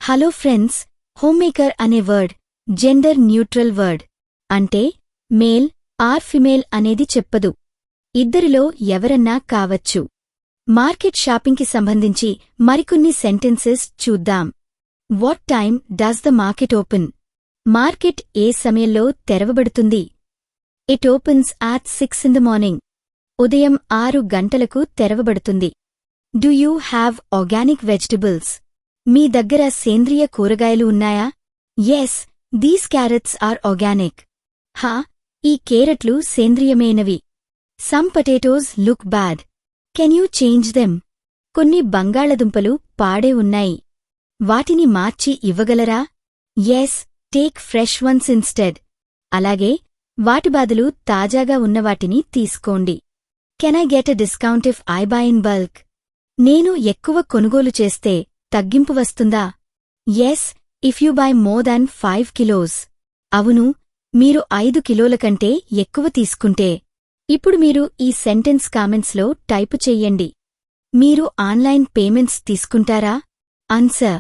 Hello friends, హోమ్మేకర్ అనే word gender neutral word. అంటే male or female అనేది చెప్పదు. ఇద్దరిలో ఎవరన్నా కావచ్చు. మార్కెట్ షాపింగ్కి సంబంధించి మరికొన్ని సెంటెన్సెస్ చూద్దాం. What time does the market open? Market ఏ సమయంలో తెరవబడుతుంది? ఇట్ ఓపెన్స్ అట్ 6 in the morning. ఉదయం 6 గంటలకు తెరవబడుతుంది. Do you have organic vegetables? మీ దగ్గర సేంద్రియ కూరగాయలు ఉన్నాయా? Yes, these carrots are organic. హా, ఈ కేరట్లు సేంద్రియమైనవి. Some potatoes look bad. Can you change them? కొన్ని బంగాళదుంపలు పాడే ఉన్నాయి. వాటిని మార్చి ఇవ్వగలరా? Yes, take fresh ones instead. అలాగే వాటి బదులు తాజాగా ఉన్నవాటిని తీసుకోండి. Can I get a discount if I buy in bulk? నేను ఎక్కువ కొనుగోలు చేస్తే తగ్గింపు వస్తుందా? Yes, if you buy more than 5 kilos. అవును, మీరు 5 కిలోల కంటే ఎక్కువ తీసుకుంటే. ఇప్పుడు మీరు ఈ సెంటెన్స్ కామెంట్స్లో టైపు చెయ్యండి. మీరు ఆన్లైన్ పేమెంట్స్ తీసుకుంటారా? ఆన్సర్: